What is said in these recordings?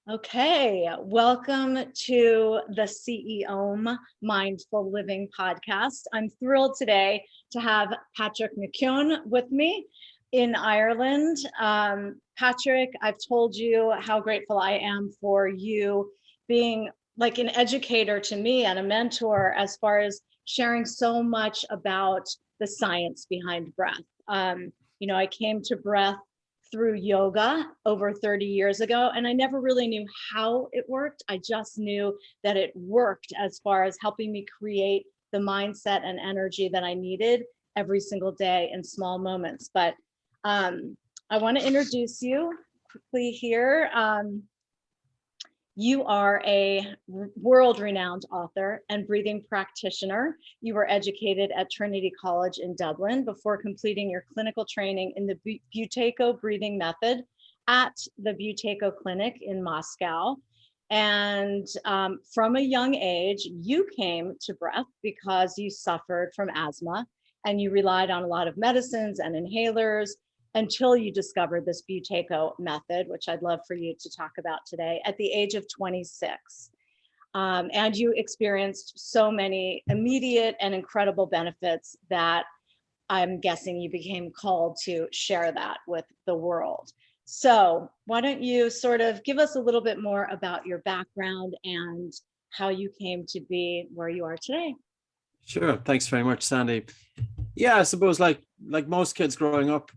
Okay, welcome to the C.E.Om Mindful Living podcast. I'm thrilled today to have Patrick McKeown with me in Ireland. Patrick, I've told you how grateful I am for you being like an educator to me and a mentor as far as sharing so much about the science behind breath. I came to breath through yoga over 30 years ago, and I never really knew how it worked. I just knew that it worked as far as helping me create the mindset and energy that I needed every single day in small moments. But I want to introduce you quickly here. You are a world-renowned author and breathing practitioner. You were educated at Trinity College in Dublin before completing your clinical training in the Buteyko breathing method at the Buteyko Clinic in Moscow. And from a young age, you came to breath because you suffered from asthma and you relied on a lot of medicines and inhalers until you discovered this Buteyko method, which I'd love for you to talk about today, at the age of 26. And you experienced so many immediate and incredible benefits that I'm guessing you became called to share that with the world. So why don't you sort of give us a little bit more about your background and how you came to be where you are today? Sure. Thanks very much, Sandy. Yeah, I suppose like most kids growing up,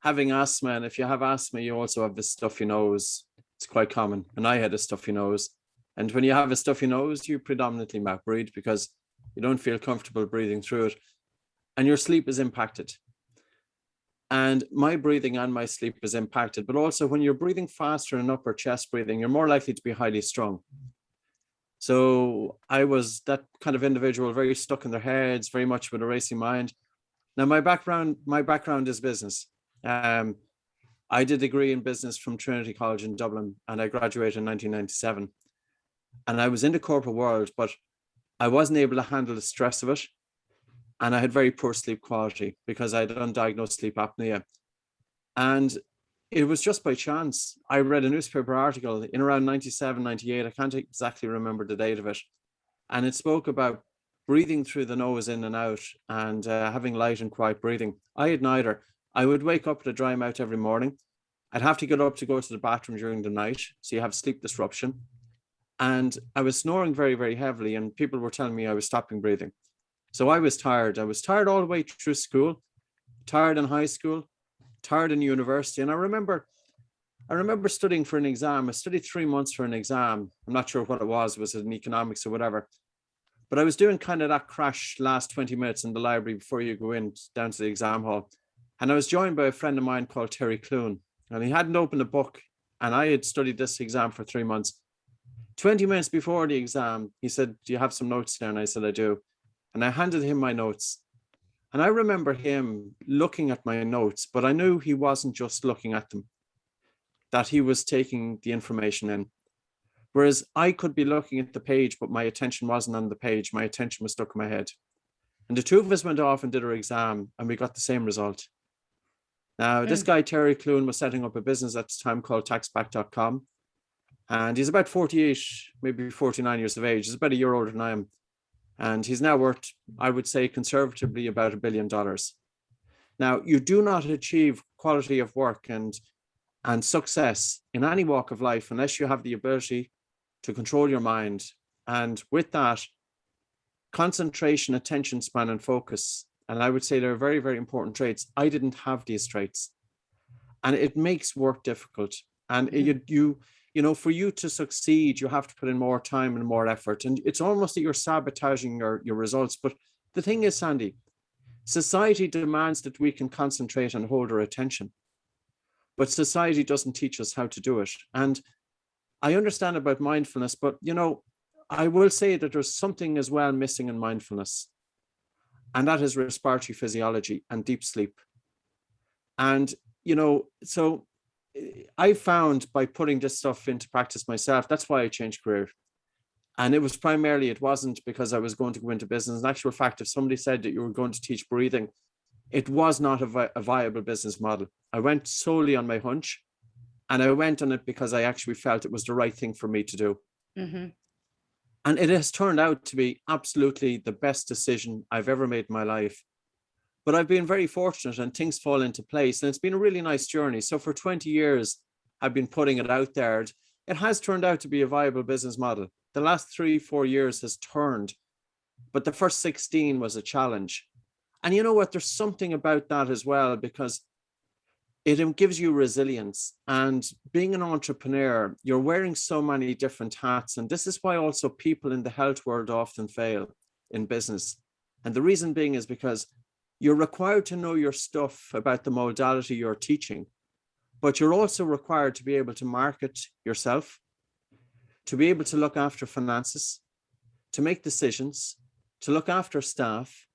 having asthma, and if you have asthma, you also have this stuffy nose. It's quite common. And I had a stuffy nose. And when you have a stuffy nose, you predominantly mouth breathe because you don't feel comfortable breathing through it. And your sleep is impacted. And my breathing and my sleep is impacted. But also when you're breathing faster in upper chest breathing, you're more likely to be highly strung. So I was that kind of individual, very stuck in their heads, very much with a racing mind. Now, my background is business. I did a degree in business from Trinity College in Dublin, and I graduated in 1997. And I was in the corporate world, but I wasn't able to handle the stress of it. And I had very poor sleep quality because I had undiagnosed sleep apnea. And it was just by chance. I read a newspaper article in around 97, 98. I can't exactly remember the date of it. And it spoke about breathing through the nose in and out and having light and quiet breathing. I had neither. I would wake up with a dry mouth every morning. I'd have to get up to go to the bathroom during the night. So you have sleep disruption. And I was snoring very, very heavily. And people were telling me I was stopping breathing. So I was tired. I was tired all the way through school, tired in high school, tired in university. And I remember studying for an exam. I studied 3 months for an exam. I'm not sure what it was. Was it in economics or whatever? But I was doing kind of that crash last 20 minutes in the library before you go in down to the exam hall. And I was joined by a friend of mine called Terry Clune. And he hadn't opened a book. And I had studied this exam for 3 months. 20 minutes before the exam, he said, "Do you have some notes there?" And I said, "I do." And I handed him my notes. And I remember him looking at my notes, but I knew he wasn't just looking at them, that he was taking the information in. Whereas I could be looking at the page, but my attention wasn't on the page. My attention was stuck in my head. And the two of us went off and did our exam, and we got the same result. Now, this guy, Terry Clune, was setting up a business at the time called taxback.com. And he's about 48, maybe 49 years of age. He's about a year older than I am. And he's now worth, I would say, conservatively about $1 billion. Now, you do not achieve quality of work and success in any walk of life unless you have the ability to control your mind. And with that, concentration, attention span, and focus. And I would say they're very, very important traits. I didn't have these traits. And it makes work difficult. And for you to succeed, you have to put in more time and more effort. And it's almost that you're sabotaging your results. But the thing is, Sandy, society demands that we can concentrate and hold our attention. But society doesn't teach us how to do it. And I understand about mindfulness, but, I will say that there's something as well missing in mindfulness. And that is respiratory physiology and deep sleep. And, so I found by putting this stuff into practice myself, that's why I changed career. And it wasn't because I was going to go into business. In actual fact, if somebody said that you were going to teach breathing, it was not a viable business model. I went solely on my hunch. And I went on it because I actually felt it was the right thing for me to do. Mm-hmm. And it has turned out to be absolutely the best decision I've ever made in my life. But I've been very fortunate and things fall into place. And it's been a really nice journey. So for 20 years, I've been putting it out there. It has turned out to be a viable business model. The last 3-4 years has turned, but the first 16 was a challenge. And you know what? There's something about that as well, because it gives you resilience. And being an entrepreneur, you're wearing so many different hats. And this is why also people in the health world often fail in business. And the reason being is because you're required to know your stuff about the modality you're teaching, but you're also required to be able to market yourself, to be able to look after finances, to make decisions, to look after staff.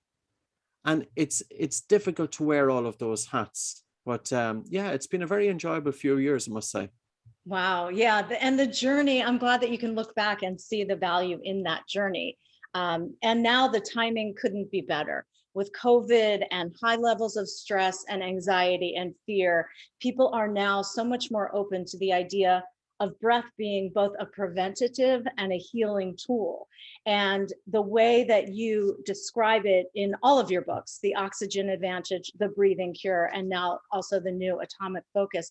And it's difficult to wear all of those hats. But yeah, it's been a very enjoyable few years, I must say. Wow. Yeah. And the journey, I'm glad that you can look back and see the value in that journey. And now the timing couldn't be better. With COVID and high levels of stress and anxiety and fear, people are now so much more open to the idea of breath being both a preventative and a healing tool. And the way that you describe it in all of your books, The Oxygen Advantage, The Breathing Cure, and now also the new Atomic Focus,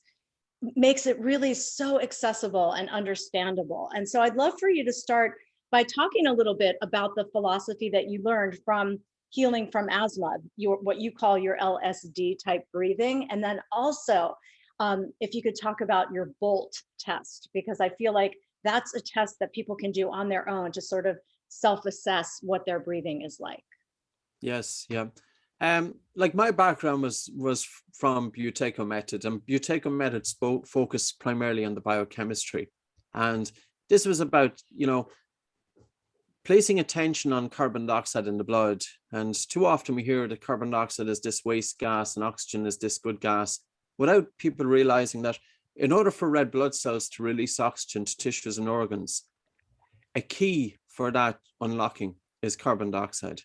makes it really so accessible and understandable. And so I'd love for you to start by talking a little bit about the philosophy that you learned from healing from asthma, what you call your LSD type breathing. And then also, if you could talk about your BOLT test, because I feel like that's a test that people can do on their own to sort of self-assess what their breathing is like. Yes, yeah. Like my background was from Buteyko method, and Buteyko method focused primarily on the biochemistry. And this was about, placing attention on carbon dioxide in the blood. And too often we hear that carbon dioxide is this waste gas and oxygen is this good gas, without people realizing that in order for red blood cells to release oxygen to tissues and organs, a key for that unlocking is carbon dioxide.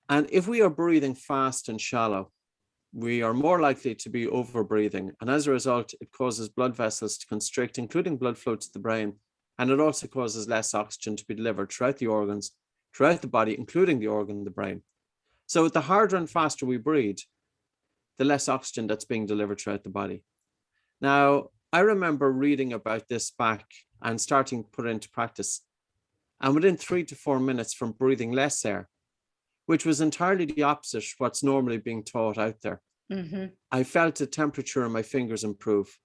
And if we are breathing fast and shallow, we are more likely to be over breathing. And as a result, it causes blood vessels to constrict, including blood flow to the brain. And it also causes less oxygen to be delivered throughout the organs, throughout the body, including the organ, the brain. So the harder and faster we breathe, the less oxygen that's being delivered throughout the body. Now, I remember reading about this back and starting to put it into practice. And within 3 to 4 minutes from breathing less air, which was entirely the opposite of what's normally being taught out there, I felt the temperature in my fingers improve,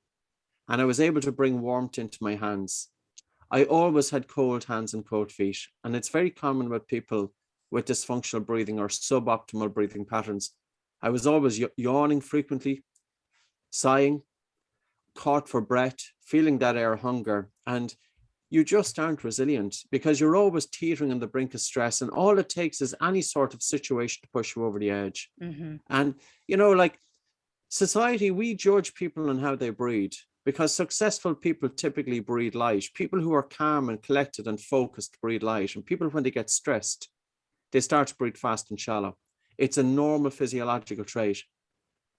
and I was able to bring warmth into my hands. I always had cold hands and cold feet, and it's very common with people with dysfunctional breathing or suboptimal breathing patterns. I was always yawning frequently, sighing, caught for breath, feeling that air hunger, and you just aren't resilient because you're always teetering on the brink of stress, and all it takes is any sort of situation to push you over the edge. And like society, we judge people on how they breathe, because successful people typically breathe light. People who are calm and collected and focused breathe light, and people, when they get stressed, they start to breathe fast and shallow. It's a normal physiological trait.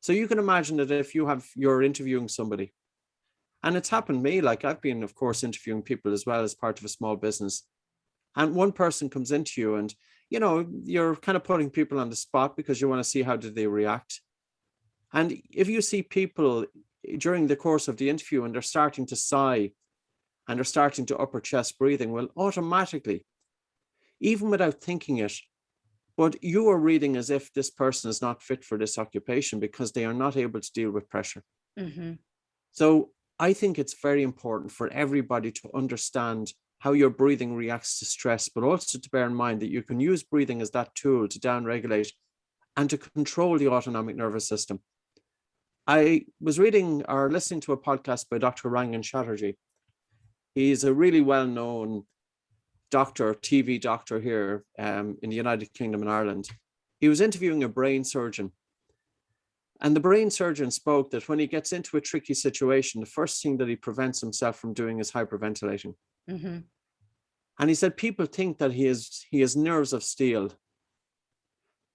So you can imagine that if you're interviewing somebody, and it's happened to me, like I've been, of course, interviewing people as well as part of a small business. And one person comes into you and, you're kind of putting people on the spot because you want to see how do they react. And if you see people during the course of the interview and they're starting to sigh and they're starting to upper chest breathing, well, automatically, even without thinking it, but you are reading as if this person is not fit for this occupation because they are not able to deal with pressure. So I think it's very important for everybody to understand how your breathing reacts to stress, but also to bear in mind that you can use breathing as that tool to downregulate and to control the autonomic nervous system. I was reading or listening to a podcast by Dr. Rangan Chatterjee. He's a really well-known doctor, TV doctor here in the United Kingdom and Ireland. He was interviewing a brain surgeon. And the brain surgeon spoke that when he gets into a tricky situation, the first thing that he prevents himself from doing is hyperventilating. And he said people think that he has nerves of steel,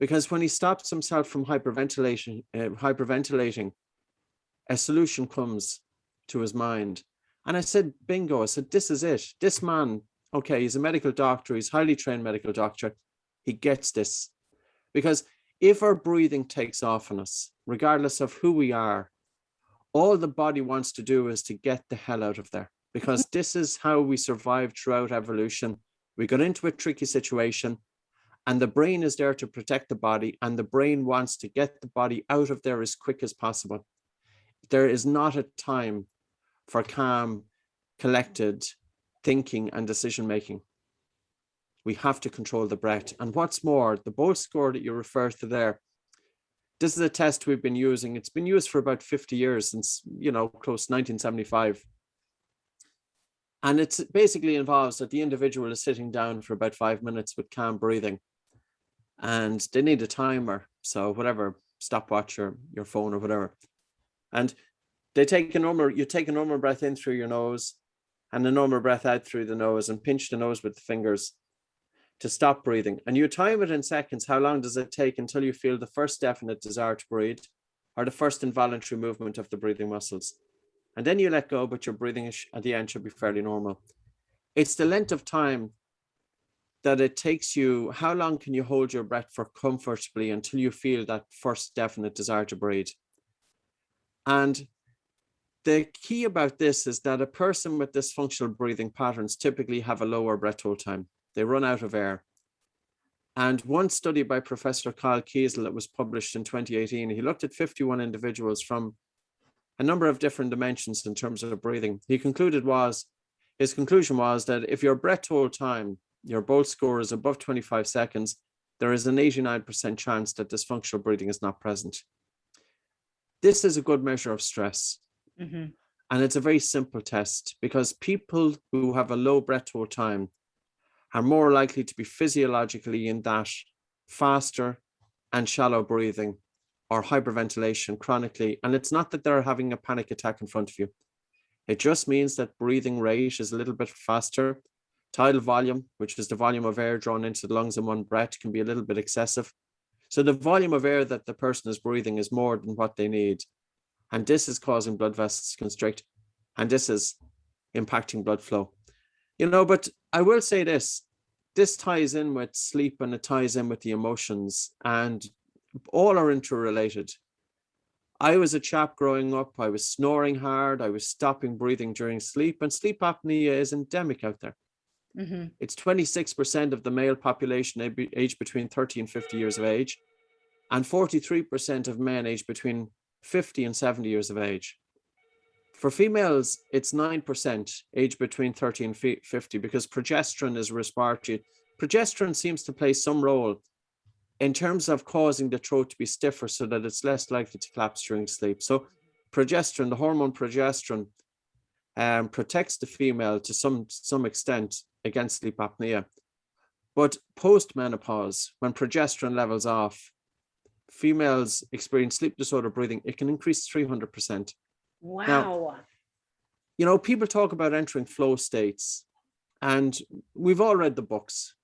because when he stops himself from hyperventilating, a solution comes. to his mind. And I said, bingo. I said, this is it. This man, okay, he's a medical doctor. He's highly trained medical doctor. He gets this. Because if our breathing takes off on us, regardless of who we are, all the body wants to do is to get the hell out of there. Because this is how we survived throughout evolution. We got into a tricky situation, and the brain is there to protect the body, and the brain wants to get the body out of there as quick as possible. There is not a time for calm, collected thinking and decision making. We have to control the breath. And what's more, the Bolt score that you refer to there, this is a test we've been using. It's been used for about 50 years, since, close to 1975. And it basically involves that the individual is sitting down for about 5 minutes with calm breathing. And they need a timer. So whatever, stopwatch or your phone or whatever. And you take a normal breath in through your nose and a normal breath out through the nose, and pinch the nose with the fingers to stop breathing. And you time it in seconds. How long does it take until you feel the first definite desire to breathe, or the first involuntary movement of the breathing muscles? And then you let go, but your breathing at the end should be fairly normal. It's the length of time that it takes you. How long can you hold your breath for comfortably until you feel that first definite desire to breathe? And the key about this is that a person with dysfunctional breathing patterns typically have a lower breath hold time. They run out of air. And one study by Professor Kyle Kiesel that was published in 2018, he looked at 51 individuals from a number of different dimensions in terms of breathing. His conclusion was that if your breath hold time, your Bolt score is above 25 seconds, there is an 89% chance that dysfunctional breathing is not present. This is a good measure of stress. Mm-hmm. And it's a very simple test, because people who have a low breath hold time are more likely to be physiologically in that faster and shallow breathing or hyperventilation chronically. And it's not that they're having a panic attack in front of you. It just means that breathing rate is a little bit faster. Tidal volume, which is the volume of air drawn into the lungs in one breath, can be a little bit excessive. So the volume of air that the person is breathing is more than what they need. And this is causing blood vessels to constrict. And this is impacting blood flow. But I will say this ties in with sleep, and it ties in with the emotions, and all are interrelated. I was a chap growing up, I was snoring hard, I was stopping breathing during sleep, and sleep apnea is endemic out there. Mm-hmm. It's 26% of the male population aged between 30 and 50 years of age, and 43% of men aged between 50 and 70 years of age. For females, it's 9% aged between 30 and 50, because progesterone is respiratory. Progesterone seems to play some role in terms of causing the throat to be stiffer so that it's less likely to collapse during sleep. So progesterone, the hormone progesterone, protects the female to some extent against sleep apnea. But post-menopause, when progesterone levels off, females experience sleep disorder breathing. It can increase 300%. Wow. Now, people talk about entering flow states, and we've all read the books,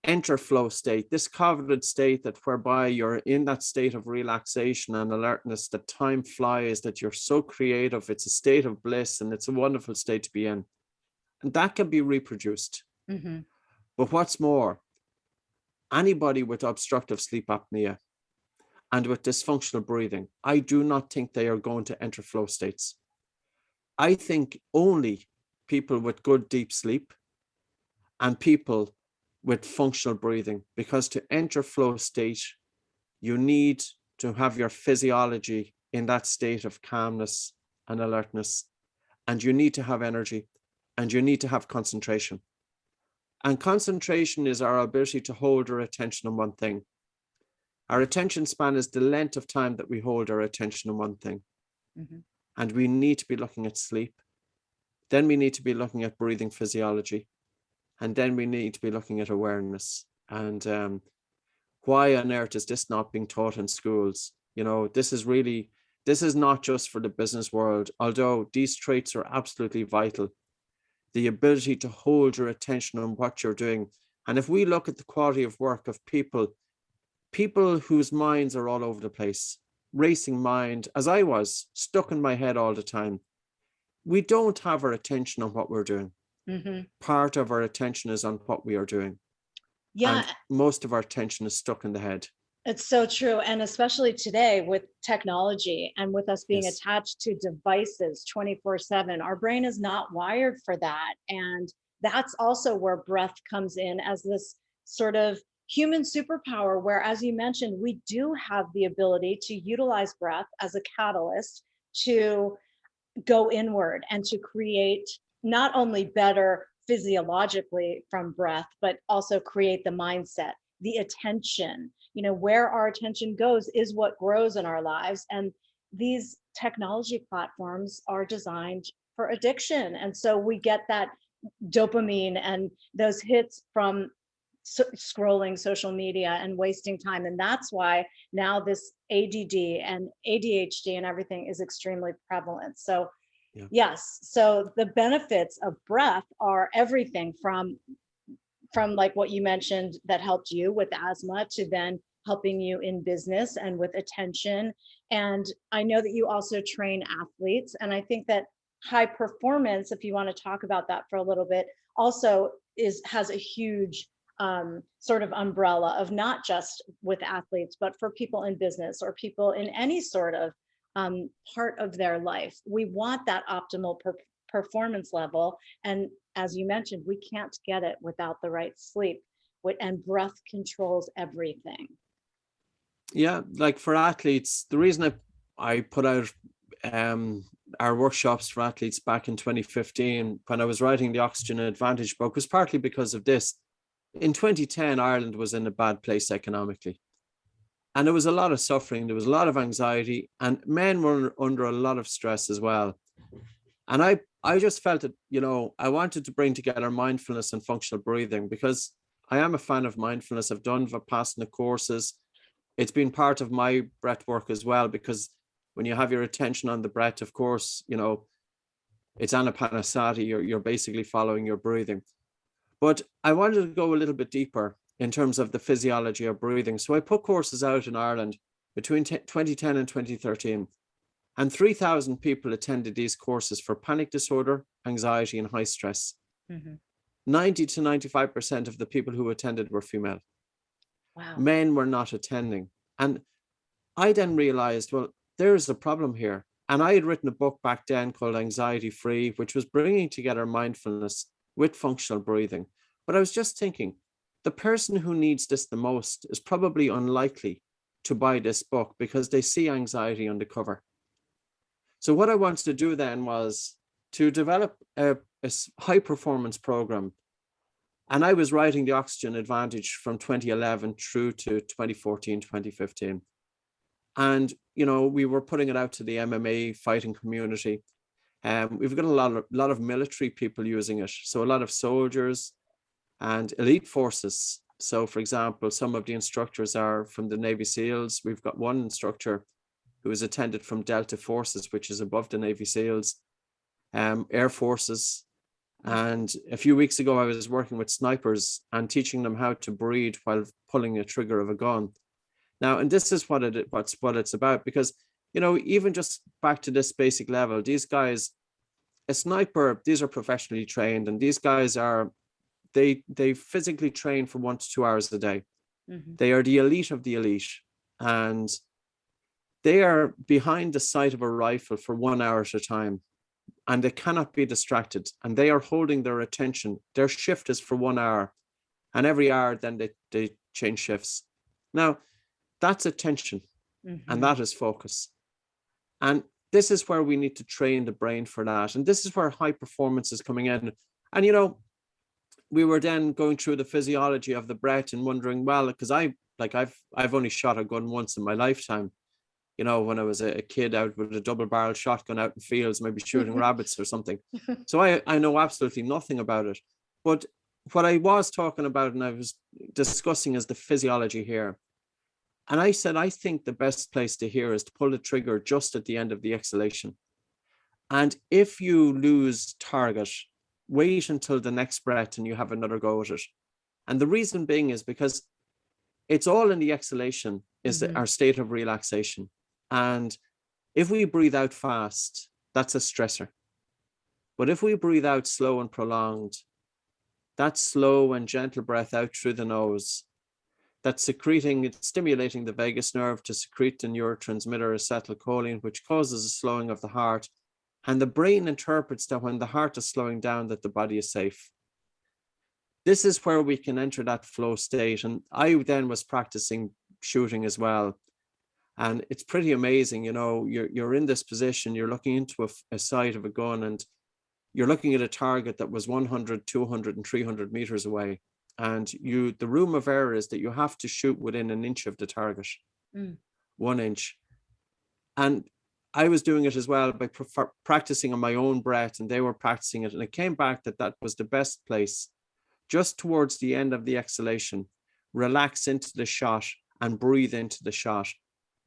enter flow state, this coveted state that whereby you're in that state of relaxation and alertness, that time flies, that you're so creative. It's a state of bliss, and it's a wonderful state to be in. And that can be reproduced. Mm-hmm. But what's more, anybody with obstructive sleep apnea and with dysfunctional breathing, I do not think they are going to enter flow states. I think only people with good deep sleep and people with functional breathing, because to enter flow state, you need to have your physiology in that state of calmness and alertness, and you need to have energy, and you need to have concentration. And concentration is our ability to hold our attention on one thing. Our attention span is the length of time that we hold our attention on one thing. Mm-hmm. And we need to be looking at sleep. Then we need to be looking at breathing physiology. And then we need to be looking at awareness. And why on earth is this not being taught in schools? This is not just for the business world, although these traits are absolutely vital. The ability to hold your attention on what you're doing. And if we look at the quality of work of people whose minds are all over the place, racing mind, as I was, stuck in my head all the time. We don't have our attention on what we're doing. Mm-hmm. Part of our attention is on what we are doing. Yeah, And most of our attention is stuck in the head. it's so true. And especially today with technology and with us being Yes. attached to devices 24/7, our brain is not wired for that. And that's also where breath comes in as this sort of human superpower, where, as you mentioned, we do have the ability to utilize breath as a catalyst to go inward and to create not only better physiologically from breath, but also create the mindset, the attention. Where our attention goes is what grows in our lives. And these technology platforms are designed for addiction. And so we get that dopamine and those hits from scrolling social media and wasting time. And that's why now this ADD and ADHD and everything is extremely prevalent. So Yeah. yes, so the benefits of breath are everything from like what you mentioned that helped you with asthma to then helping you in business and with attention. And I know that you also train athletes, and I think that high performance, if you want to talk about that for a little bit, also has a huge sort of umbrella of not just with athletes, but for people in business or people in any sort of part of their life. We want that optimal performance level. And as you mentioned, we can't get it without the right sleep. And breath controls everything. Yeah, like for athletes, the reason I put out our workshops for athletes back in 2015 when I was writing the Oxygen Advantage book was partly because of this. In 2010, Ireland was in a bad place economically. And there was a lot of suffering, there was a lot of anxiety, and men were under a lot of stress as well. And I just felt that, I wanted to bring together mindfulness and functional breathing because I am a fan of mindfulness. I've done Vipassana courses. It's been part of my breath work as well, because when you have your attention on the breath, of course, it's anapanasati, you're basically following your breathing. But I wanted to go a little bit deeper in terms of the physiology of breathing. So I put courses out in Ireland between 2010 and 2013. And 3,000 people attended these courses for panic disorder, anxiety, and high stress. Mm-hmm. 90 to 95% of the people who attended were female. Wow. Men were not attending. And I then realized, well, there's a problem here. And I had written a book back then called Anxiety Free, which was bringing together mindfulness with functional breathing. But I was just thinking, the person who needs this the most is probably unlikely to buy this book because they see anxiety on the cover. So what I wanted to do then was to develop a high performance program. And I was writing the Oxygen Advantage from 2011 through to 2014, 2015. And, we were putting it out to the MMA fighting community. We've got a lot of military people using it. So a lot of soldiers and elite forces. So for example, some of the instructors are from the Navy SEALs. We've got one instructor who is attended from Delta Forces, which is above the Navy SEALs, Air Forces. And a few weeks ago, I was working with snipers and teaching them how to breathe while pulling a trigger of a gun. Now, and this is what it's about, because, even just back to this basic level, these guys, a sniper, these are professionally trained, and these guys they physically train for 1 to 2 hours a day. Mm-hmm. They are the elite of the elite, and they are behind the sight of a rifle for 1 hour at a time, and they cannot be distracted, and they are holding their attention. Their shift is for 1 hour, and every hour then they change shifts. Now, that's attention, mm-hmm. and that is focus. And this is where we need to train the brain for that. And this is where high performance is coming in. And, we were then going through the physiology of the breath and wondering, well, because I've only shot a gun once in my lifetime, when I was a kid out with a double barrel shotgun out in fields, maybe shooting rabbits or something. So I know absolutely nothing about it. But what I was talking about and I was discussing is the physiology here. And I said, I think the best place to hear is to pull the trigger just at the end of the exhalation. And if you lose target, wait until the next breath and you have another go at it. And the reason being is because it's all in the exhalation is mm-hmm. our state of relaxation. And if we breathe out fast, that's a stressor. But if we breathe out slow and prolonged, that slow and gentle breath out through the nose, that's stimulating the vagus nerve to secrete the neurotransmitter acetylcholine, which causes a slowing of the heart. And the brain interprets that when the heart is slowing down, that the body is safe. This is where we can enter that flow state. And I then was practicing shooting as well. And it's pretty amazing, you're in this position, you're looking into a sight of a gun, and you're looking at a target that was 100, 200, and 300 meters away. And the room of error is that you have to shoot within an inch of the target, 1 inch. And I was doing it as well by practicing on my own breath, and they were practicing it. And it came back that was the best place. Just towards the end of the exhalation, relax into the shot and breathe into the shot.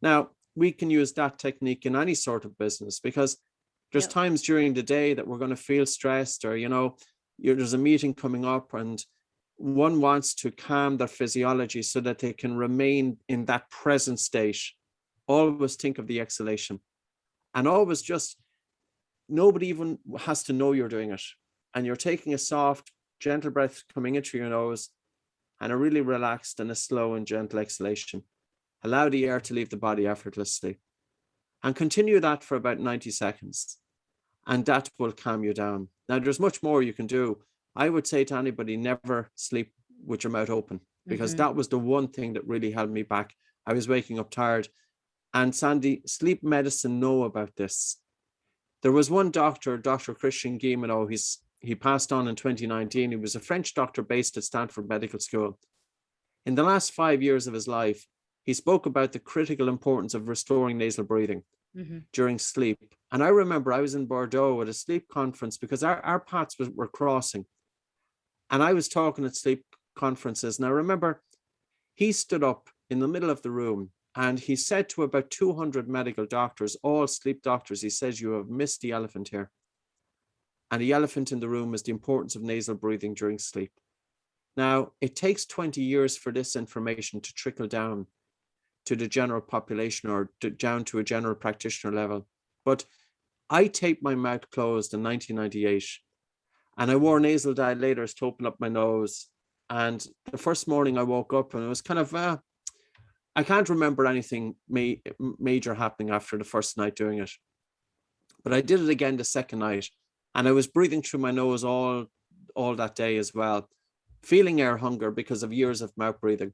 Now, we can use that technique in any sort of business, because there's times during the day that we're going to feel stressed, or, there's a meeting coming up and one wants to calm their physiology so that they can remain in that present state. Always think of the exhalation, and always nobody even has to know you're doing it. And you're taking a soft, gentle breath coming into your nose and a really relaxed and a slow and gentle exhalation. Allow the air to leave the body effortlessly, and continue that for about 90 seconds. And that will calm you down. Now, there's much more you can do. I would say to anybody, never sleep with your mouth open, because that was the one thing that really held me back. I was waking up tired. And Sandy, sleep medicine know about this. There was one doctor, Dr. Christian Guilleminault, he passed on in 2019. He was a French doctor based at Stanford Medical School. In the last 5 years of his life, he spoke about the critical importance of restoring nasal breathing during sleep. And I remember I was in Bordeaux at a sleep conference, because our paths were crossing. And I was talking at sleep conferences. And I remember he stood up in the middle of the room and he said to about 200 medical doctors, all sleep doctors, he says, "You have missed the elephant here. And the elephant in the room is the importance of nasal breathing during sleep." Now, it takes 20 years for this information to trickle down to the general population, or down to a general practitioner level. But I taped my mouth closed in 1998, and I wore nasal dilators to open up my nose. And the first morning I woke up, and it was kind of, I can't remember anything major happening after the first night doing it. But I did it again the second night, and I was breathing through my nose all that day as well, feeling air hunger because of years of mouth breathing.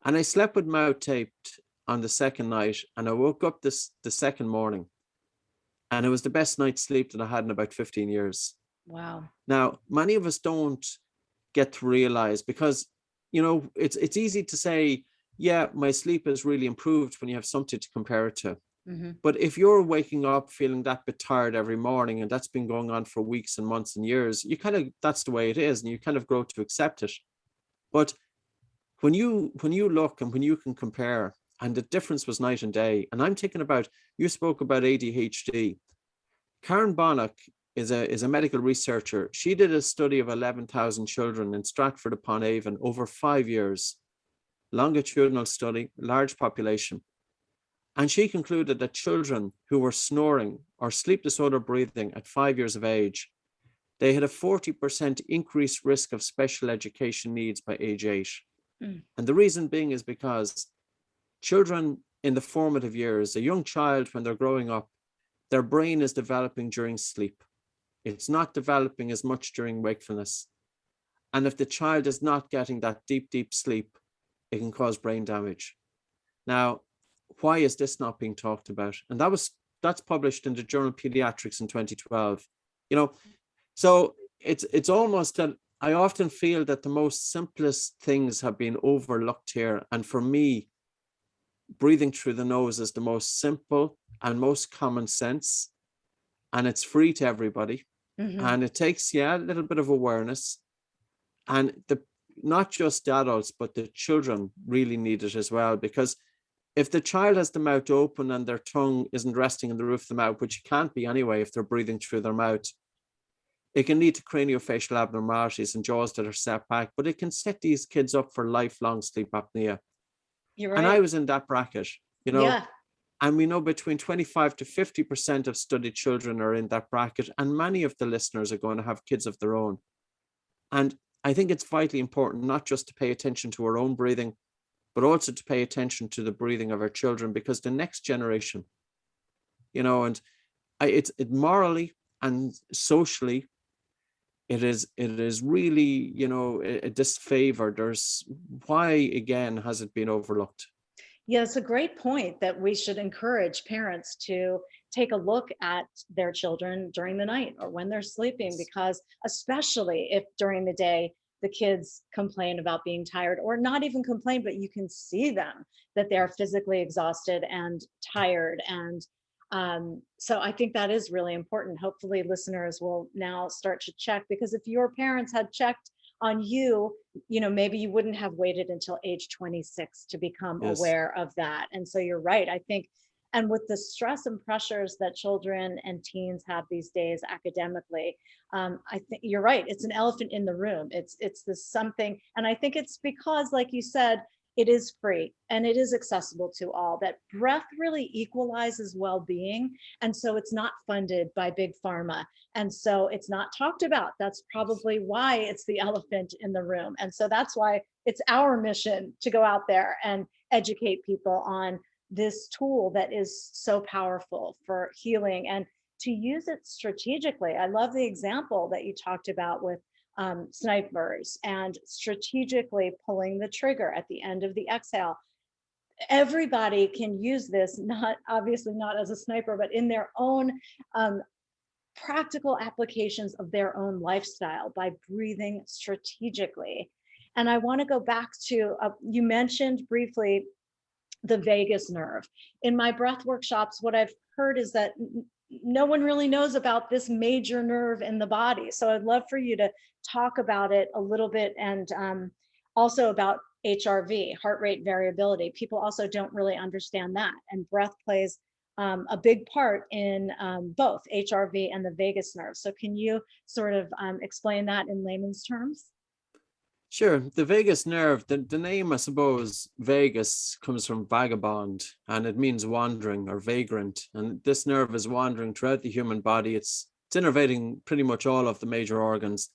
And I slept with mouth taped on the second night, and I woke up the second morning, and it was the best night's sleep that I had in about 15 years. Wow. Now, many of us don't get to realize, because, it's easy to say, yeah, my sleep has really improved when you have something to compare it to. But if you're waking up feeling that bit tired every morning, and that's been going on for weeks and months and years, that's the way it is, and you kind of grow to accept it. But when you look and when you can compare, and the difference was night and day. And I'm thinking about, you spoke about ADHD. Karen Bonnock is a medical researcher. She did a study of 11,000 children in Stratford upon Avon over 5 years, longitudinal study, large population. And she concluded that children who were snoring or sleep disorder breathing at 5 years of age, they had a 40% increased risk of special education needs by age 8. And the reason being is because children in the formative years, a young child, when they're growing up, their brain is developing during sleep. It's not developing as much during wakefulness. And if the child is not getting that deep, deep sleep, it can cause brain damage. Now, why is this not being talked about? And that's published in the journal Pediatrics in 2012. So it's almost that I often feel that the most simplest things have been overlooked here. And for me, breathing through the nose is the most simple and most common sense. And it's free to everybody. And it takes, a little bit of awareness. And not just the adults, but the children really need it as well. Because if the child has the mouth open and their tongue isn't resting on the roof of the mouth, which it can't be anyway if they're breathing through their mouth, it can lead to craniofacial abnormalities and jaws that are set back, but it can set these kids up for lifelong sleep apnea. You're right. And I was in that bracket, Yeah. And we know between 25 to 50% of studied children are in that bracket. And many of the listeners are going to have kids of their own. And I think it's vitally important not just to pay attention to our own breathing, but also to pay attention to the breathing of our children, because the next generation, and it's morally and socially, it is really, a disfavor. Why again has it been overlooked? Yeah, it's a great point that we should encourage parents to take a look at their children during the night or when they're sleeping, because especially if during the day the kids complain about being tired, or not even complain, but you can see them that they're physically exhausted and tired. And so I think that is really important. Hopefully listeners will now start to check, because if your parents had checked on you, maybe you wouldn't have waited until age 26 to become Yes. aware of that. And so you're right, I think. And with the stress and pressures that children and teens have these days academically, I think you're right. It's an elephant in the room. It's this something, and I think it's because, like you said, it is free and it is accessible to all. That breath really equalizes well-being, and so it's not funded by big pharma, and so it's not talked about. That's probably why it's the elephant in the room, and so that's why it's our mission to go out there and educate people on this tool that is so powerful for healing, and to use it strategically. I love the example that you talked about with snipers and strategically pulling the trigger at the end of the exhale. Everybody can use this, not obviously not as a sniper, but in their own practical applications of their own lifestyle by breathing strategically. And I want to go back to, you mentioned briefly the vagus nerve. In my breath workshops, what I've heard is that no one really knows about this major nerve in the body. So I'd love for you to talk about it a little bit, and also about HRV, heart rate variability. People also don't really understand that. And breath plays a big part in both HRV and the vagus nerve. So can you sort of explain that in layman's terms? Sure. The vagus nerve, the name, I suppose, vagus comes from vagabond, and it means wandering or vagrant. And this nerve is wandering throughout the human body. It's innervating pretty much all of the major organs.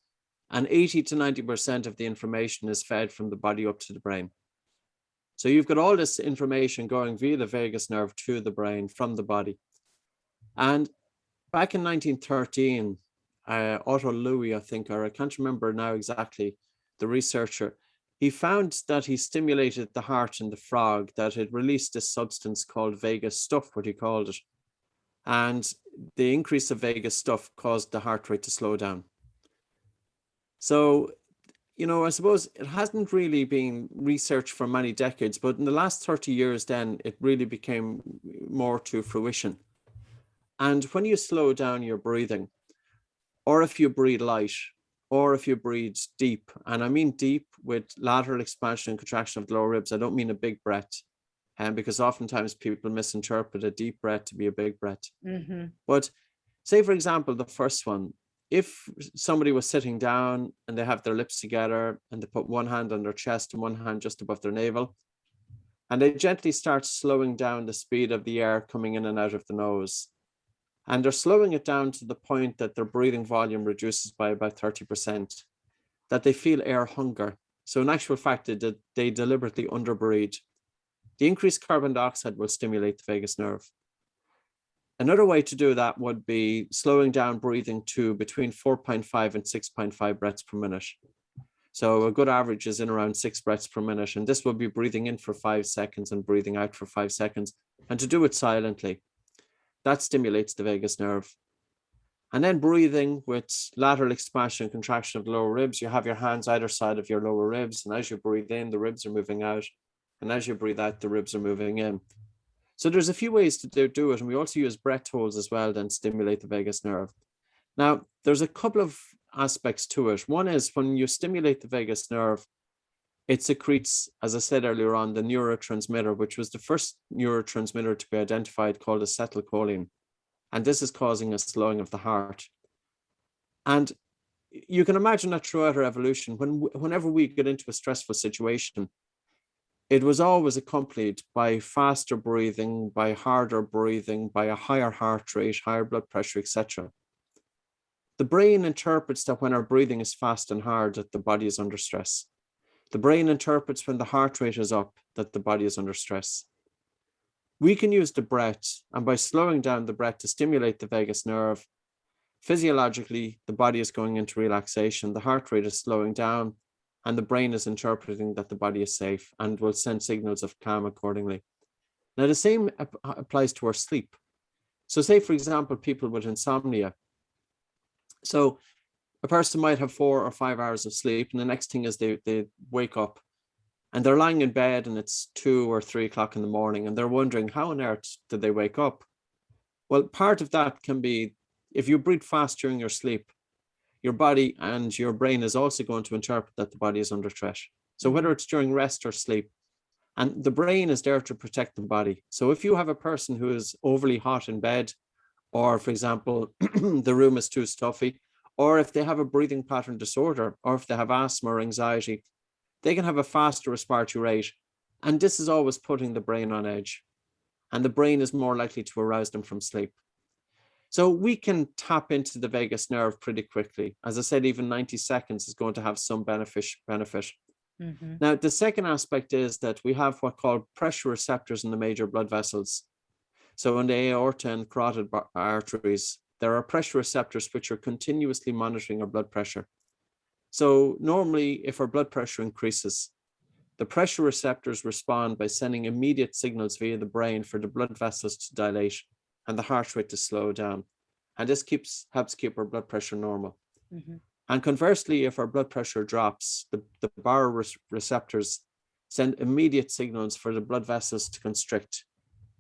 And 80 to 90% of the information is fed from the body up to the brain. So you've got all this information going via the vagus nerve to the brain from the body. And back in 1913, Otto Louis, I think, or I can't remember now exactly, the researcher, he found that he stimulated the heart in the frog, that it released this substance called vagus stuff, what he called it. And the increase of vagus stuff caused the heart rate to slow down. So, I suppose it hasn't really been researched for many decades, but in the last 30 years, then it really became more to fruition. And when you slow down your breathing, or if you breathe light, or if you breathe deep, and I mean deep with lateral expansion and contraction of the lower ribs, I don't mean a big breath, because oftentimes people misinterpret a deep breath to be a big breath. Mm-hmm. But say, for example, the first one, if somebody was sitting down and they have their lips together and they put one hand on their chest and one hand just above their navel, and they gently start slowing down the speed of the air coming in and out of the nose. And they're slowing it down to the point that their breathing volume reduces by about 30%, that they feel air hunger. So in actual fact, they deliberately underbreathe. The increased carbon dioxide will stimulate the vagus nerve. Another way to do that would be slowing down breathing to between 4.5 and 6.5 breaths per minute. So a good average is in around 6 breaths per minute. And this will be breathing in for 5 seconds and breathing out for 5 seconds. And to do it silently. That stimulates the vagus nerve. And then breathing with lateral expansion and contraction of the lower ribs. You have your hands either side of your lower ribs. And as you breathe in, the ribs are moving out. And as you breathe out, the ribs are moving in. So there's a few ways to do it. And we also use breath holds as well, then stimulate the vagus nerve. Now, there's a couple of aspects to it. One is when you stimulate the vagus nerve, it secretes, as I said earlier on, the neurotransmitter, which was the first neurotransmitter to be identified, called acetylcholine. And this is causing a slowing of the heart. And you can imagine that throughout our evolution, whenever we get into a stressful situation, it was always accompanied by faster breathing, by harder breathing, by a higher heart rate, higher blood pressure, etc. The brain interprets that when our breathing is fast and hard, that the body is under stress. The brain interprets when the heart rate is up, that the body is under stress. We can use the breath, and by slowing down the breath to stimulate the vagus nerve, physiologically, the body is going into relaxation, the heart rate is slowing down, and the brain is interpreting that the body is safe and will send signals of calm accordingly. Now, the same applies to our sleep. So say, for example, people with insomnia. So a person might have 4 or 5 hours of sleep, and the next thing is they wake up and they're lying in bed and it's 2 or 3 o'clock in the morning, and they're wondering how on earth did they wake up? Well, part of that can be if you breathe fast during your sleep, your body and your brain is also going to interpret that the body is under threat. So whether it's during rest or sleep, and the brain is there to protect the body. So if you have a person who is overly hot in bed, or for example, the room is too stuffy, or if they have a breathing pattern disorder, or if they have asthma or anxiety, they can have a faster respiratory rate. And this is always putting the brain on edge. And the brain is more likely to arouse them from sleep. So we can tap into the vagus nerve pretty quickly. As I said, even 90 seconds is going to have some benefit. Mm-hmm. Now, the second aspect is that we have what called pressure receptors in the major blood vessels. So in the aorta and carotid arteries, there are pressure receptors which are continuously monitoring our blood pressure. So normally, if our blood pressure increases, the pressure receptors respond by sending immediate signals via the brain for the blood vessels to dilate and the heart rate to slow down. And this helps keep our blood pressure normal. Mm-hmm. And conversely, if our blood pressure drops, the baroreceptors send immediate signals for the blood vessels to constrict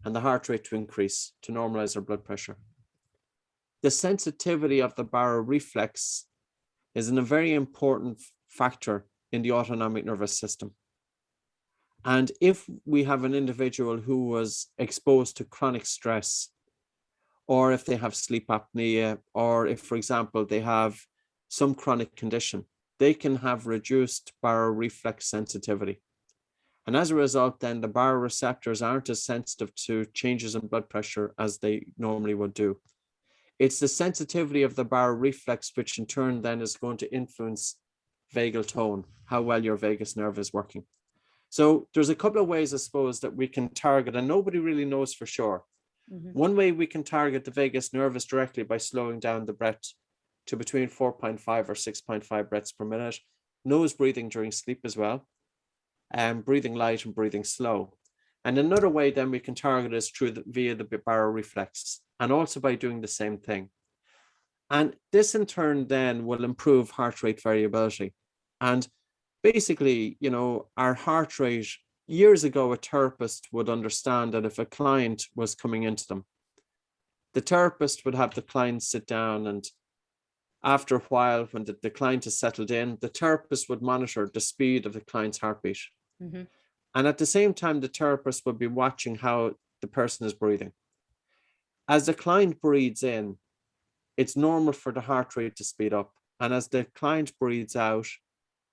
and the heart rate to increase to normalize our blood pressure. The sensitivity of the baroreflex is a very important factor in the autonomic nervous system. And if we have an individual who was exposed to chronic stress, or if they have sleep apnea, or if, for example, they have some chronic condition, they can have reduced baroreflex sensitivity. And as a result, then the baroreceptors aren't as sensitive to changes in blood pressure as they normally would do. It's the sensitivity of the baroreflex, which in turn then is going to influence vagal tone, how well your vagus nerve is working. So there's a couple of ways, I suppose, that we can target, and nobody really knows for sure. Mm-hmm. One way we can target the vagus nerve is directly by slowing down the breath to between 4.5 or 6.5 breaths per minute. Nose breathing during sleep as well, and breathing light and breathing slow. And another way then we can target is via the baroreflex, and also by doing the same thing. And this in turn then will improve heart rate variability. And basically, our heart rate, years ago, a therapist would understand that if a client was coming into them, the therapist would have the client sit down, and after a while, when the client is settled in, the therapist would monitor the speed of the client's heartbeat. Mm-hmm. And at the same time, the therapist would be watching how the person is breathing. As the client breathes in, it's normal for the heart rate to speed up. And as the client breathes out,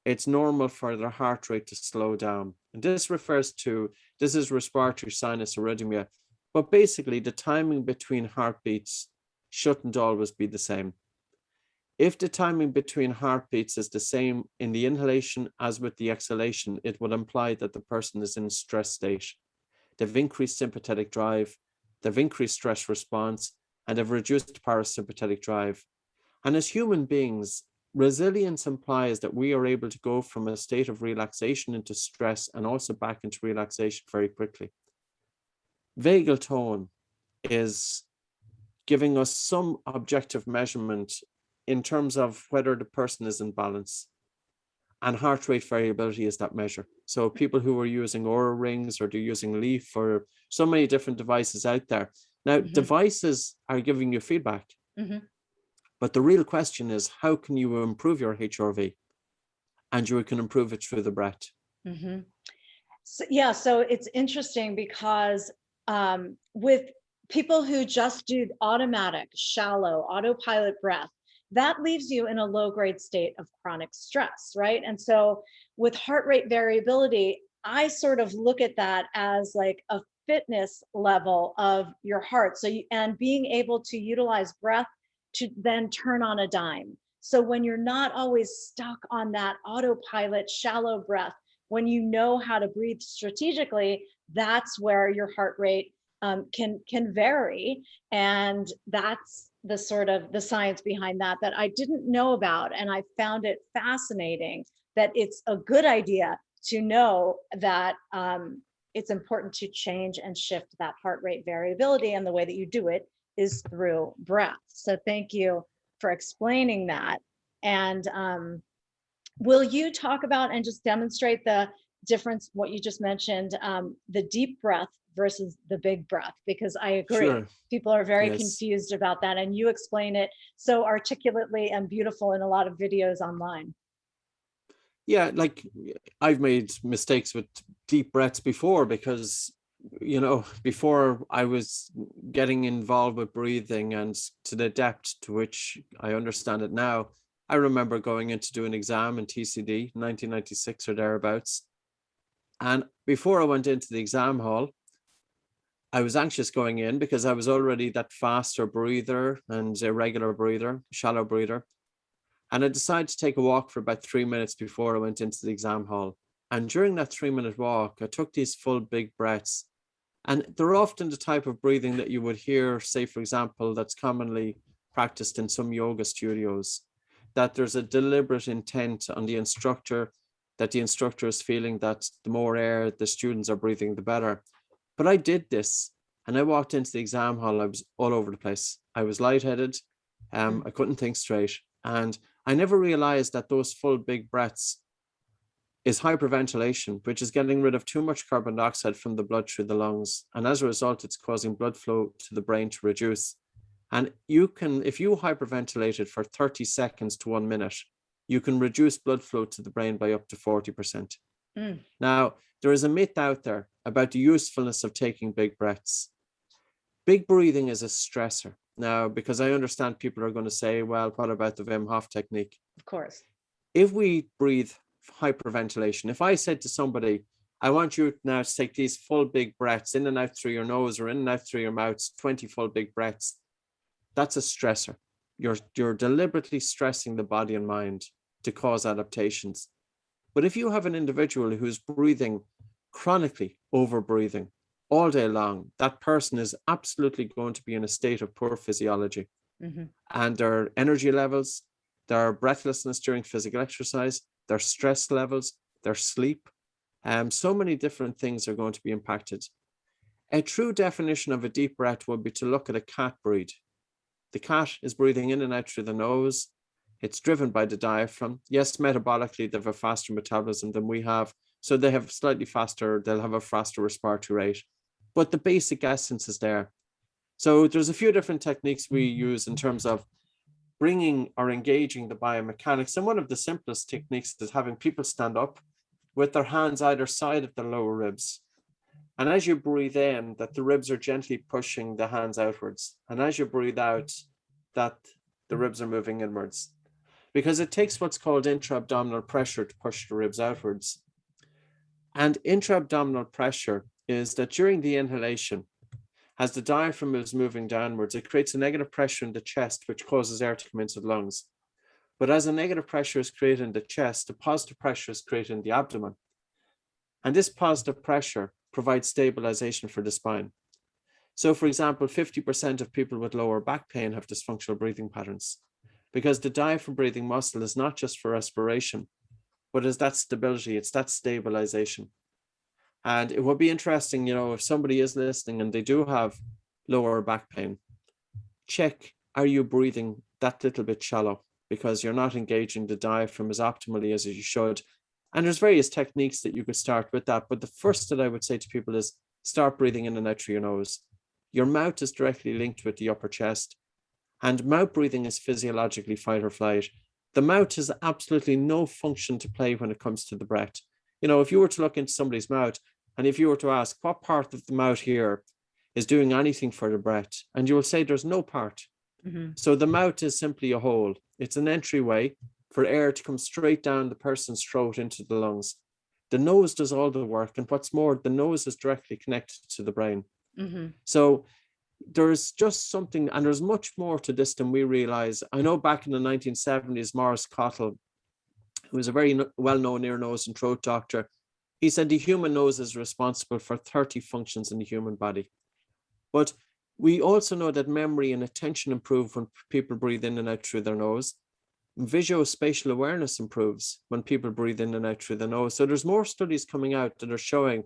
it's normal for their heart rate to slow down. And this is respiratory sinus arrhythmia. But basically, the timing between heartbeats shouldn't always be the same. If the timing between heartbeats is the same in the inhalation as with the exhalation, it would imply that the person is in a stress state. They've increased sympathetic drive, they've increased stress response, and they've reduced parasympathetic drive. And as human beings, resilience implies that we are able to go from a state of relaxation into stress and also back into relaxation very quickly. Vagal tone is giving us some objective measurement in terms of whether the person is in balance. And heart rate variability is that measure. So people who are using Oura rings, or they're using Leaf, or so many different devices out there. Now, devices are giving you feedback. Mm-hmm. But the real question is, how can you improve your HRV? And you can improve it through the breath. Mm-hmm. So it's interesting because with people who just do automatic, shallow, autopilot breath, that leaves you in a low-grade state of chronic stress, right? And so with heart rate variability, I sort of look at that as like a fitness level of your heart. So, and being able to utilize breath to then turn on a dime. So, when you're not always stuck on that autopilot, shallow breath, when you know how to breathe strategically, that's where your heart rate can vary, and that's the sort of the science behind that that I didn't know about, and I found it fascinating that it's a good idea to know that it's important to change and shift that heart rate variability. And the way that you do it is through breath. So thank you for explaining that. And will you talk about and just demonstrate the difference, what you just mentioned, the deep breath versus the big breath? Because I agree, Sure. people are very Yes. confused about that. And you explain it so articulately and beautiful in a lot of videos online. Yeah, like I've made mistakes with deep breaths before because, before I was getting involved with breathing and to the depth to which I understand it now, I remember going in to do an exam in TCD, 1996 or thereabouts. And before I went into the exam hall, I was anxious going in because I was already that faster breather and irregular breather, shallow breather. And I decided to take a walk for about 3 minutes before I went into the exam hall. And during that 3 minute walk, I took these full big breaths. And they're often the type of breathing that you would hear, say, for example, that's commonly practiced in some yoga studios, that there's a deliberate intent on the instructor, that the instructor is feeling that the more air the students are breathing, the better. But I did this and I walked into the exam hall. I was all over the place. I was lightheaded. I couldn't think straight. And I never realized that those full big breaths is hyperventilation, which is getting rid of too much carbon dioxide from the blood through the lungs. And as a result, it's causing blood flow to the brain to reduce. And you can, if you hyperventilate for 30 seconds to 1 minute, you can reduce blood flow to the brain by up to 40%. Now, there is a myth out there about the usefulness of taking big breaths. Big breathing is a stressor. Now, because I understand people are going to say, well, what about the Wim Hof technique? Of course. If we breathe hyperventilation, if I said to somebody, I want you now to take these full big breaths in and out through your nose or in and out through your mouth, 20 full big breaths, that's a stressor. You're deliberately stressing the body and mind to cause adaptations. But if you have an individual who's breathing chronically, over breathing all day long, that person is absolutely going to be in a state of poor physiology. And their energy levels, their breathlessness during physical exercise, their stress levels, their sleep, so many different things are going to be impacted. A true definition of a deep breath would be to look at a cat breathe. The cat is breathing in and out through the nose. It's driven by the diaphragm. Yes, metabolically, they have a faster metabolism than we have. So they have slightly faster, they'll have a faster respiratory rate. But the basic essence is there. So there's a few different techniques we use in terms of bringing or engaging the biomechanics. And one of the simplest techniques is having people stand up with their hands either side of the lower ribs. And as you breathe in, that the ribs are gently pushing the hands outwards. And as you breathe out, that the ribs are moving inwards. Because it takes what's called intra-abdominal pressure to push the ribs outwards. And intra-abdominal pressure is that during the inhalation, as the diaphragm is moving downwards, it creates a negative pressure in the chest, which causes air to come into the lungs. But as a negative pressure is created in the chest, a positive pressure is created in the abdomen. And this positive pressure provides stabilization for the spine. So, for example, 50% of people with lower back pain have dysfunctional breathing patterns because the diaphragm breathing muscle is not just for respiration, but is that stability, it's that stabilization. And it would be interesting, if somebody is listening and they do have lower back pain, check, are you breathing that little bit shallow? Because you're not engaging the diaphragm as optimally as you should. And there's various techniques that you could start with that. But the first that I would say to people is start breathing in and out through your nose. Your mouth is directly linked with the upper chest. And mouth breathing is physiologically fight or flight. The mouth has absolutely no function to play when it comes to the breath. If you were to look into somebody's mouth and if you were to ask what part of the mouth here is doing anything for the breath, and you will say there's no part. So the mouth is simply a hole. It's an entryway for air to come straight down the person's throat into the lungs. The nose does all the work. And what's more, the nose is directly connected to the brain. Mm-hmm. So there's just something, and there's much more to this than we realize. I know back in the 1970s, Morris Cottle, who was a very well-known ear, nose, and throat doctor, he said the human nose is responsible for 30 functions in the human body. But we also know that memory and attention improve when people breathe in and out through their nose. Visuospatial awareness improves when people breathe in and out through the nose. So there's more studies coming out that are showing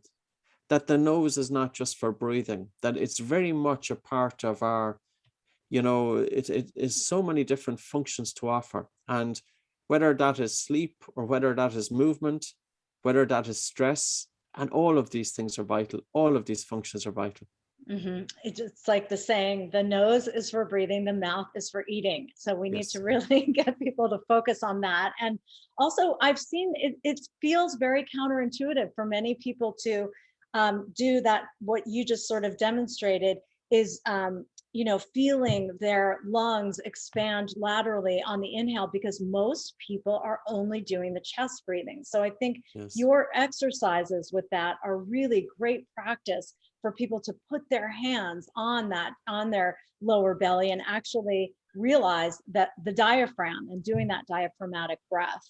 that the nose is not just for breathing, that it's very much a part of our, it is so many different functions to offer. And whether that is sleep or whether that is movement, whether that is stress, and all of these things are vital. All of these functions are vital. Mm-hmm. It's like the saying, the nose is for breathing, the mouth is for eating. So we need to really get people to focus on that. And also I've seen it feels very counterintuitive for many people to do that. What you just sort of demonstrated is, feeling their lungs expand laterally on the inhale, because most people are only doing the chest breathing. So I think your exercises with that are really great practice for people to put their hands on their lower belly and actually realize that the diaphragm and doing that diaphragmatic breath.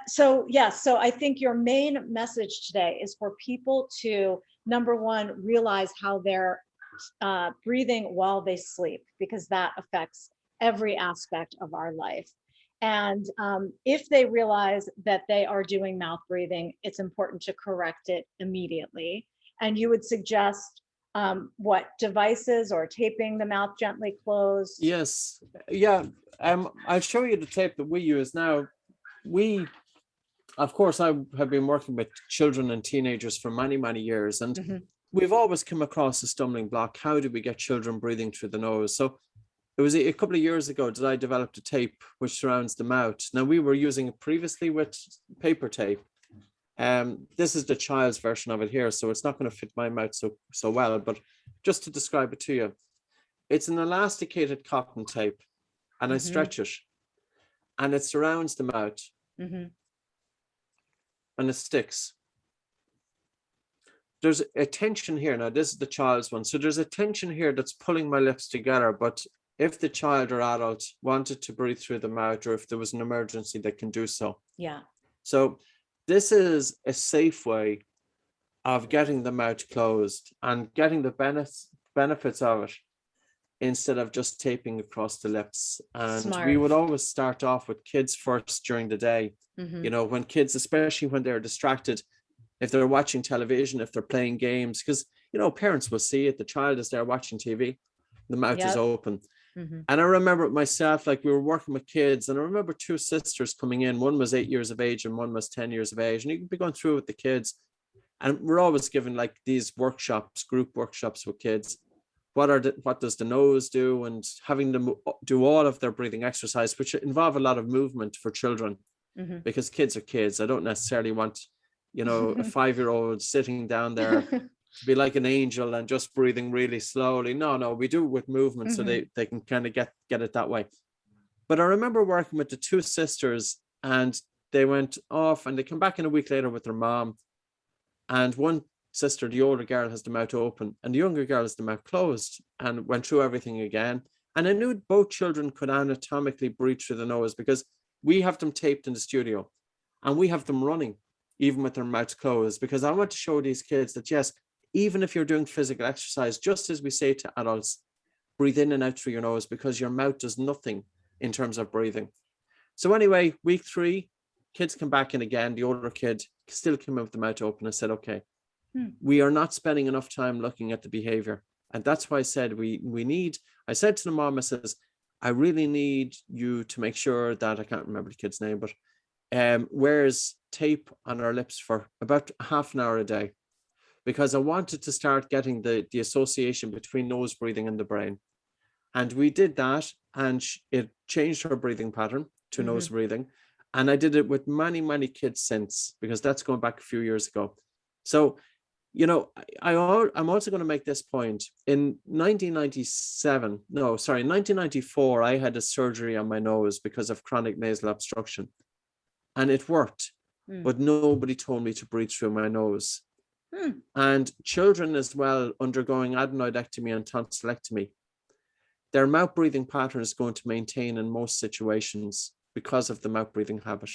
So I think your main message today is for people to, number one, realize how they're breathing while they sleep, because that affects every aspect of our life. And if they realize that they are doing mouth breathing, it's important to correct it immediately. And you would suggest what devices, or taping the mouth gently closed? Yes. Yeah. I'll show you the tape that we use now. Of course, I have been working with children and teenagers for many, many years, and we've always come across a stumbling block. How do we get children breathing through the nose? So it was a couple of years ago that I developed a tape which surrounds the mouth. Now, we were using it previously with paper tape. This is the child's version of it here, so it's not going to fit my mouth so well, but just to describe it to you, it's an elasticated cotton tape, and I stretch it, and it surrounds the mouth, and it sticks. There's a tension here. Now, this is the child's one, so there's a tension here that's pulling my lips together, but if the child or adult wanted to breathe through the mouth, or if there was an emergency, they can do so. Yeah. So this is a safe way of getting the mouth closed and getting the benefits of it, instead of just taping across the lips. And Smart. We would always start off with kids first during the day. When kids, especially when they're distracted, if they're watching television, if they're playing games, because, parents will see it. The child is there watching TV, the mouth is open. And I remember myself, like, we were working with kids, and I remember two sisters coming in. One was 8 years of age and one was 10 years of age. And you can be going through with the kids. And we're always given like these workshops, group workshops with kids. What does the nose do? And having them do all of their breathing exercise, which involve a lot of movement for children, because kids are kids. I don't necessarily want, a 5-year-old sitting down there to be like an angel and just breathing really slowly. No, we do it with movement, so they can kind of get it that way. But I remember working with the two sisters, and they went off and they come back in a week later with their mom. And one sister, the older girl, has the mouth open, and the younger girl has the mouth closed, and went through everything again. And I knew both children could anatomically breathe through the nose, because we have them taped in the studio and we have them running even with their mouths closed, because I want to show these kids that, yes, even if you're doing physical exercise, just as we say to adults, breathe in and out through your nose, because your mouth does nothing in terms of breathing. So anyway, week 3, kids come back in again. The older kid still came with the mouth open. I said, okay, we are not spending enough time looking at the behavior. And that's why I said I said to the mom, I says, I really need you to make sure that, I can't remember the kid's name, but wears tape on our lips for about half an hour a day, because I wanted to start getting the association between nose breathing and the brain. And we did that, and it changed her breathing pattern to nose breathing. And I did it with many, many kids since, because that's going back a few years ago. So, I'm also going to make this point. In 1994, I had a surgery on my nose because of chronic nasal obstruction. And it worked. Mm. but nobody told me to breathe through my nose. Mm. And children as well undergoing adenoidectomy and tonsillectomy, their mouth breathing pattern is going to maintain in most situations because of the mouth breathing habit.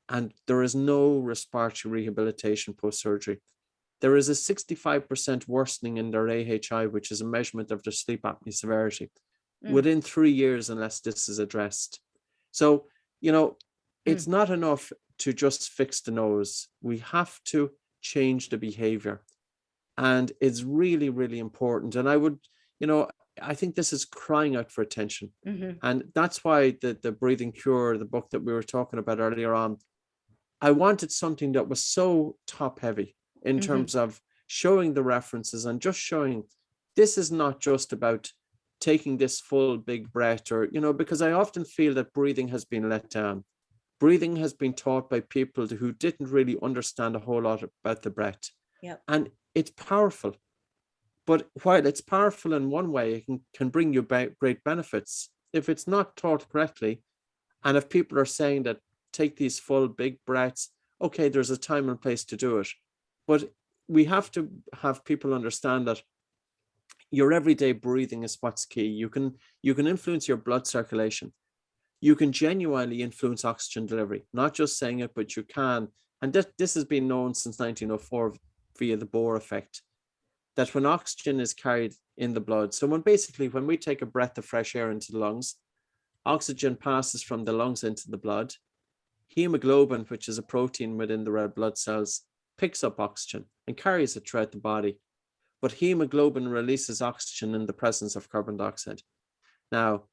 And there is no respiratory rehabilitation post-surgery. There is a 65% worsening in their AHI, which is a measurement of their sleep apnea severity, within 3 years unless this is addressed. So, it's not enough to just fix the nose. We have to change the behavior. And it's really, really important. And I think this is crying out for attention. And that's why the Breathing Cure, the book that we were talking about earlier on, I wanted something that was so top heavy in terms of showing the references and just showing this is not just about taking this full big breath because I often feel that breathing has been let down. Breathing has been taught by people who didn't really understand a whole lot about the breath. Yep. And it's powerful. But while it's powerful in one way, it can bring you great benefits. If it's not taught correctly, and if people are saying that take these full big breaths, okay, there's a time and place to do it. But we have to have people understand that your everyday breathing is what's key. You can influence your blood circulation. You can genuinely influence oxygen delivery, not just saying it, but you can. And this has been known since 1904 via the Bohr effect, that when oxygen is carried in the blood, so when we take a breath of fresh air into the lungs, oxygen passes from the lungs into the blood. Hemoglobin, which is a protein within the red blood cells, picks up oxygen and carries it throughout the body. But hemoglobin releases oxygen in the presence of carbon dioxide. Now,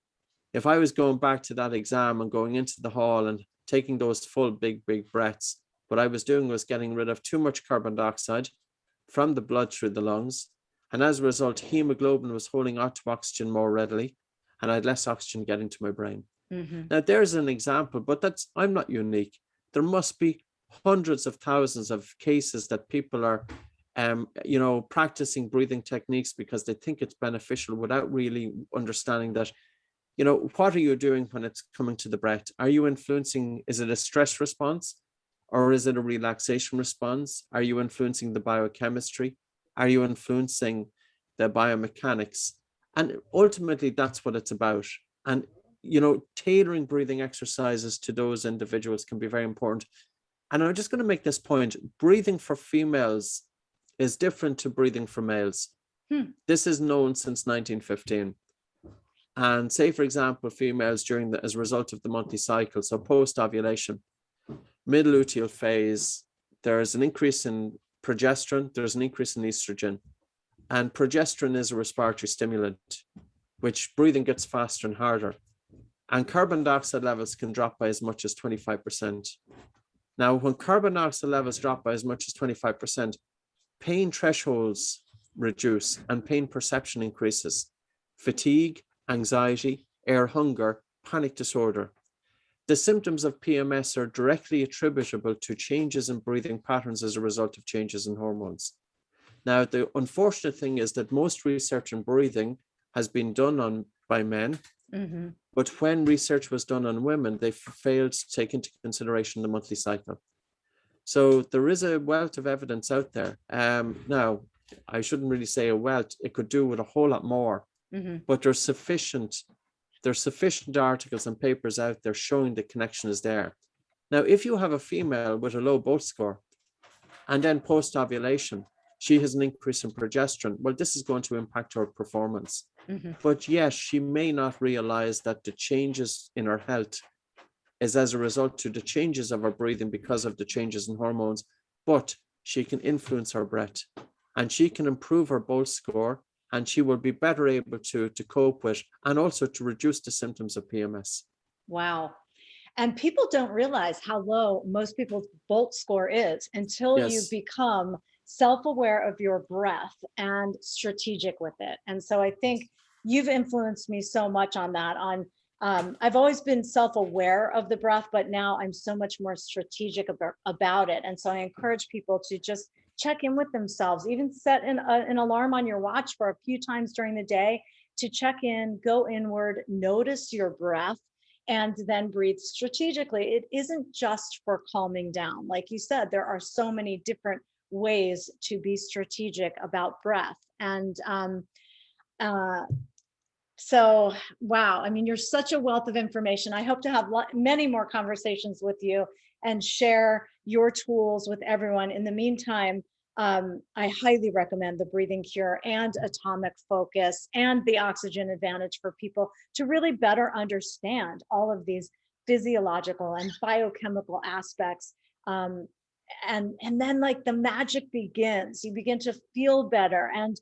if I was going back to that exam and going into the hall and taking those full big breaths, what I was doing was getting rid of too much carbon dioxide from the blood through the lungs. And as a result, hemoglobin was holding on to oxygen more readily, and I had less oxygen getting to my brain. Now, there's an example, but I'm not unique. There must be hundreds of thousands of cases that people are, practicing breathing techniques because they think it's beneficial without really understanding that, what are you doing when it's coming to the breath? Are you influencing, is it a stress response or is it a relaxation response? Are you influencing the biochemistry? Are you influencing the biomechanics? And ultimately, that's what it's about. And tailoring breathing exercises to those individuals can be very important. And I'm just going to make this point. Breathing for females is different to breathing for males. This is known since 1915. And say, for example, females as a result of the monthly cycle, so post-ovulation, middle luteal phase, there's an increase in progesterone, there's an increase in estrogen. And progesterone is a respiratory stimulant, which breathing gets faster and harder. And carbon dioxide levels can drop by as much as 25%. Now, when carbon dioxide levels drop by as much as 25%, pain thresholds reduce and pain perception increases. Fatigue, anxiety, air hunger, panic disorder. The symptoms of PMS are directly attributable to changes in breathing patterns as a result of changes in hormones. Now, the unfortunate thing is that most research in breathing has been done by men, but when research was done on women, they failed to take into consideration the monthly cycle. So there is a wealth of evidence out there. Now, I shouldn't really say a wealth, it could do with a whole lot more, but there's sufficient articles and papers out there showing the connection is there. Now, if you have a female with a low BOLT score and then post-ovulation, she has an increase in progesterone, well, this is going to impact her performance. But yes, she may not realize that the changes in her health is as a result to the changes of her breathing because of the changes in hormones, but she can influence her breath and she can improve her BOLT score, and she will be better able to cope with and also to reduce the symptoms of PMS. Wow. And people don't realize how low most people's BOLT score is until you become self-aware of your breath and strategic with it. And so I think you've influenced me so much on that. I've always been self-aware of the breath, but now I'm so much more strategic about it. And so I encourage people to just check in with themselves, even set an alarm on your watch for a few times during the day to check in, go inward, notice your breath. and then breathe strategically. It isn't just for calming down. Like you said, there are so many different ways to be strategic about breath. And uh, so, wow, I mean, you're such a wealth of information. I hope to have many more conversations with you and share your tools with everyone. In the meantime, I highly recommend the Breathing Cure and Atomic Focus and the Oxygen Advantage for people to really better understand all of these physiological and biochemical aspects. And then like the magic begins. You begin to feel better. And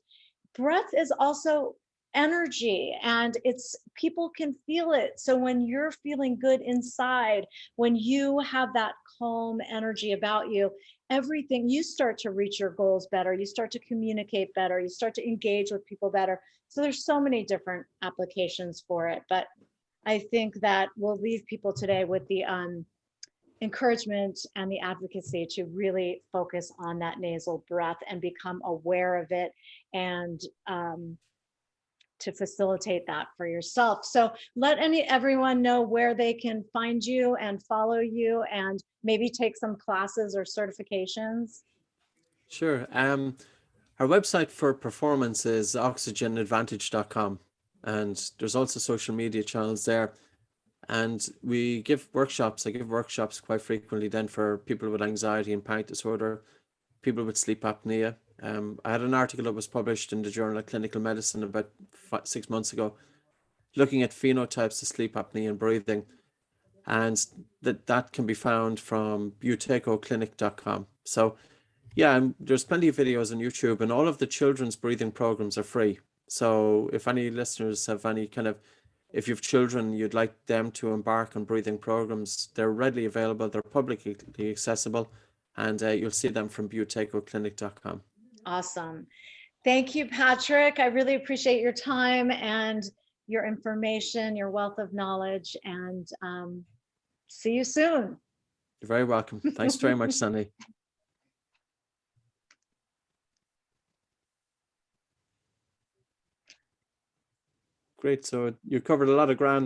breath is also energy, and it's people can feel it. So when you're feeling good inside, when you have that calm energy about you, everything, you start to reach your goals better, you start to communicate better, you start to engage with people better. So there's so many different applications for it, but I think that we'll leave people today with the encouragement and the advocacy to really focus on that nasal breath and become aware of it, and to facilitate that for yourself. So let everyone know where they can find you and follow you and maybe take some classes or certifications. Sure. Our website for performance is oxygenadvantage.com, and there's also social media channels there. And we give workshops. I give workshops quite frequently then for people with anxiety and panic disorder, people with sleep apnea. I had an article that was published in the Journal of Clinical Medicine about 6 months ago, looking at phenotypes of sleep apnea and breathing, and that can be found from buteycoclinic.com. So yeah, there's plenty of videos on YouTube, and all of the children's breathing programs are free. So if any listeners have any kind of, if you have children, you'd like them to embark on breathing programs, they're readily available, they're publicly accessible, and you'll see them from buteycoclinic.com. Awesome. Thank you, Patrick. I really appreciate your time and your information, your wealth of knowledge, and see you soon. You're very welcome. Thanks very much, Sandy. Great. So you covered a lot of ground